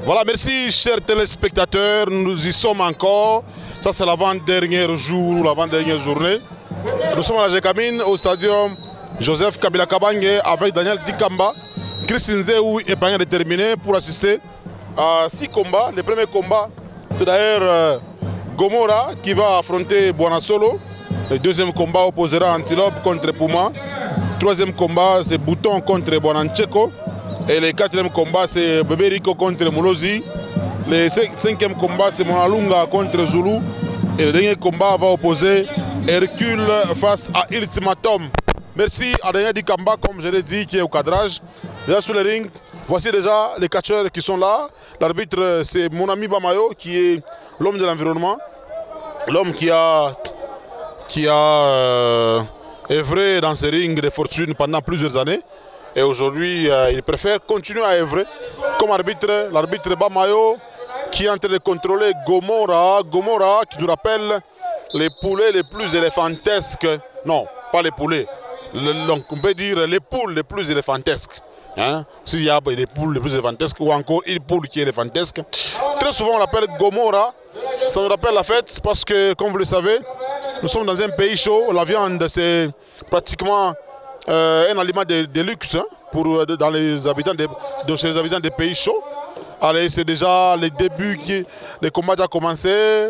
Voilà, merci chers téléspectateurs, nous y sommes encore. Ça c'est l'avant-dernier jour, l'avant-dernière journée. Nous sommes à la Gécamine, au stadium Joseph Kabila Kabange avec Daniel Dikamba, Christine Nzéou et Pagna déterminé pour assister à 6 combats. Le premier combat, c'est d'ailleurs Gomora qui va affronter Bwana Solo. Le deuxième combat opposera Antilope contre Puma. Troisième combat, c'est Bouton contre Bwana Ncheko. Et le quatrième combat, c'est Bébé Rico contre Moulozi. Le cinquième combat, c'est Monalunga contre Zulu. Et le dernier combat va opposer Hercule face à Ultimatum. Merci à Daniel Dikamba, comme je l'ai dit, qui est au cadrage. Déjà sur le ring, voici déjà les catcheurs qui sont là. L'arbitre, c'est mon ami Bamayo, qui est l'homme de l'environnement. L'homme qui a œuvré dans ces rings de fortune pendant plusieurs années. Et aujourd'hui, il préfère continuer à œuvrer comme arbitre. L'arbitre Bamayo qui est en train de contrôler Gomora. Gomora qui nous rappelle les poulets les plus éléphantesques. Non, pas les poulets. Donc on peut dire les poules les plus éléphantesques. Hein? S'il y a des poules les plus éléphantesques ou encore une poule qui est éléphantesque. Très souvent on l'appelle Gomora. Ça nous rappelle la fête parce que, comme vous le savez, nous sommes dans un pays chaud. La viande, c'est pratiquement un aliment de luxe hein, dans les habitants chez les habitants des pays chauds. Allez, c'est déjà le début, le combat a commencé.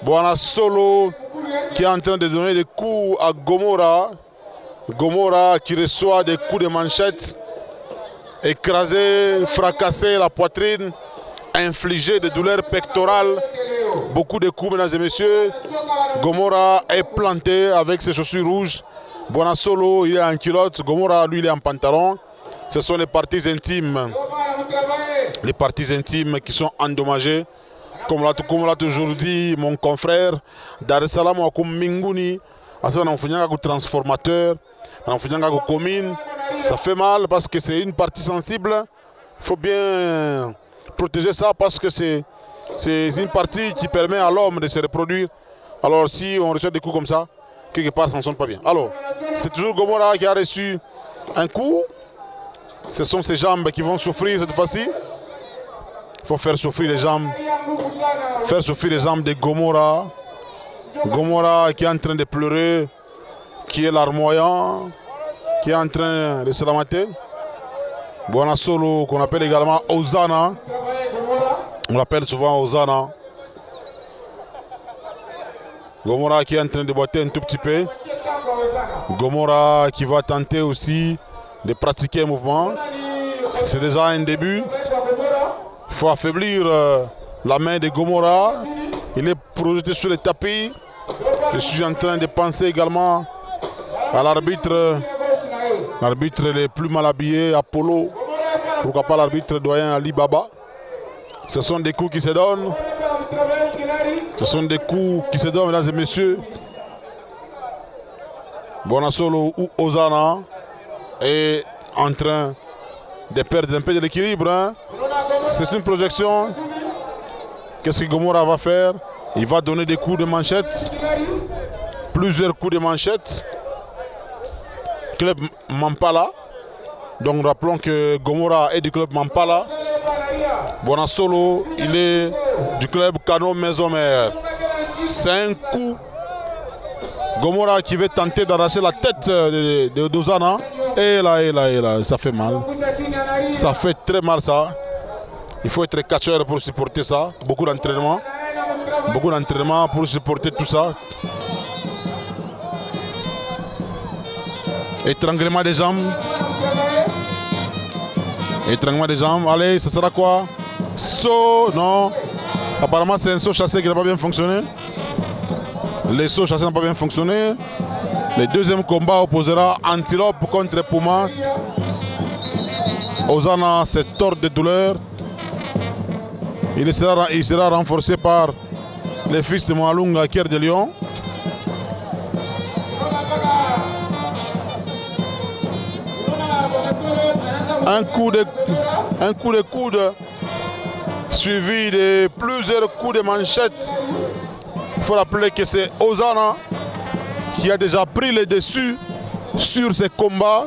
Bwana Solo qui est en train de donner des coups à Gomora. Gomora qui reçoit des coups de manchette, écrasé, fracassé la poitrine, infligé des douleurs pectorales. Beaucoup de coups, mesdames et messieurs. Gomora est planté avec ses chaussures rouges. Bwana Solo, il est en culotte. Gomora, lui, il est en pantalon. Ce sont les parties intimes. Les parties intimes qui sont endommagées. Comme l'a toujours dit mon confrère, Dar es Salaam ou Minguni, on a un transformateur, on a une commune. Ça fait mal parce que c'est une partie sensible. Il faut bien protéger ça parce que c'est une partie qui permet à l'homme de se reproduire. Alors si on reçoit des coups comme ça, quelque part ça ne sonne pas bien. Alors, c'est toujours Gomora qui a reçu un coup. Ce sont ses jambes qui vont souffrir cette fois-ci. Il faut faire souffrir les jambes. Faire souffrir les jambes de Gomora. Gomora qui est en train de pleurer, qui est larmoyant, qui est en train de se lamenter. Bwana Solo, qu'on appelle également Ozana. On l'appelle souvent Ozana. Gomora qui est en train de boiter un tout petit peu. Gomora qui va tenter aussi de pratiquer un mouvement. C'est déjà un début. Il faut affaiblir la main de Gomora. Il est projeté sur le tapis. Je suis en train de penser également à l'arbitre. L'arbitre le plus mal habillé, Apollo. Pourquoi pas l'arbitre doyen Ali Baba. Ce sont des coups qui se donnent. Ce sont des coups qui se donnent, mesdames et messieurs. Bwana Solo ou Ozana est en train de perdre un peu de l'équilibre. Hein. C'est une projection. Qu'est-ce que Gomora va faire? Il va donner des coups de manchette. Plusieurs coups de manchette. Club Mampala. Donc rappelons que Gomora est du club Mampala. Bwana Solo, il est du club Kano Maison Mère. C'est un coup. Gomora qui veut tenter d'arracher la tête de Dozana. Et là, ça fait mal. Ça fait très mal ça. Il faut être catcheur pour supporter ça. Beaucoup d'entraînement. Beaucoup d'entraînement pour supporter tout ça. Étranglement des jambes. Étranglement des jambes. Allez, ce sera quoi? Saut, non. Apparemment, c'est un saut chassé qui n'a pas bien fonctionné. Les sauts chassés n'ont pas bien fonctionné. Le deuxième combat opposera Antilope contre Puma. Ozana se tord de douleur. Il sera renforcé par les fils de Moalunga, Kier de Lyon. Un coup de coude suivi de plusieurs coups de manchette. Il faut rappeler que c'est Ozana qui a déjà pris le dessus sur ces combats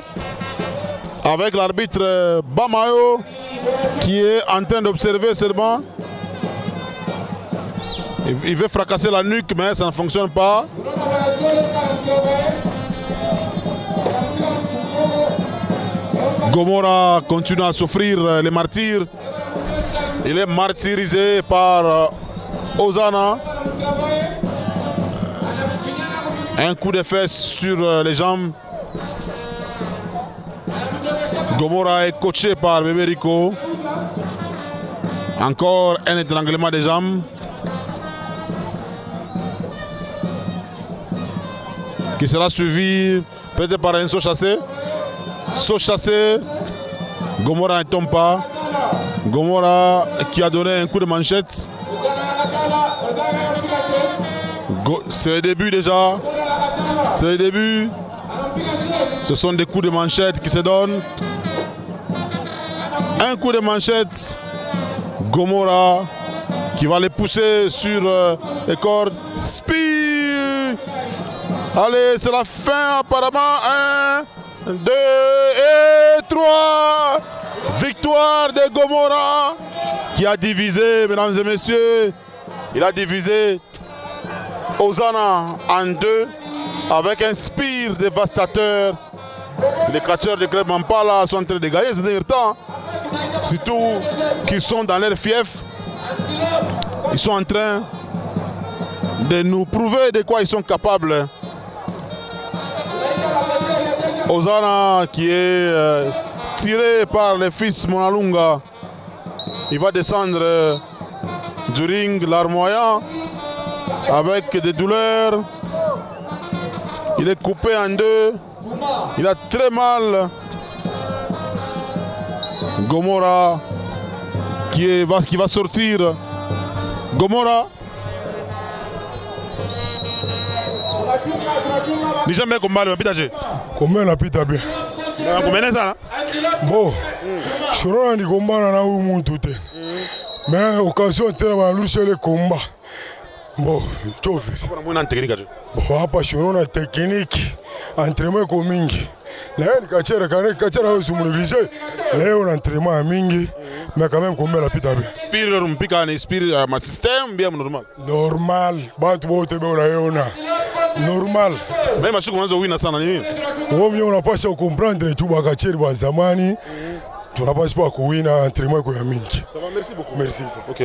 avec l'arbitre Bamayo qui est en train d'observer seulement. Il veut fracasser la nuque, mais ça ne fonctionne pas. Gomora continue à souffrir les martyrs. Il est martyrisé par Ozana. Un coup de fesse sur les jambes. Gomora est coaché par Bébé Rico. Encore un étranglement des jambes. Qui sera suivi peut-être par un saut chassé. Saut chassé. Gomora ne tombe pas. Gomora qui a donné un coup de manchette. C'est le début déjà. C'est le début. Ce sont des coups de manchette qui se donnent. Un coup de manchette. Gomora qui va les pousser sur les cordes. Speed. Allez, c'est la fin apparemment. 1, 2 et 3. Victoire de Gomora qui a divisé, mesdames et messieurs. Il a divisé Ozana en deux avec un spear dévastateur. Les catcheurs de club Mampala sont en train de gagner ces derniers temps. Surtout qu'ils sont dans leur fief. Ils sont en train de nous prouver de quoi ils sont capables. Ozana qui est tiré par le fils Monalunga. Il va descendre du ring larmoyant avec des douleurs. Il est coupé en deux. Il a très mal. Gomora qui va sortir. Gomora. Ni jamais combattu, pitaché. Combien la pita bien? Combien ça? Bon, je suis en combat na ou tout. Mais occasion de la luche le combat. Bon, tu vois. Bon, pas sur une technique. Entraînement comme mingi. Là, il kachera sur mon négligé. Là, on entraînement à mingi. Mais quand même, combien la pita bien? Spirit rumpika ni spirit ma système bien normal. Normal. Bat bote be la yona. Normal. Même si on a win ça na nini. On n'a pas à comprendre tout bakacheri ba zamani. Tu n'as pas à win entraînement comme mingi. Ça va, merci beaucoup. Merci. OK.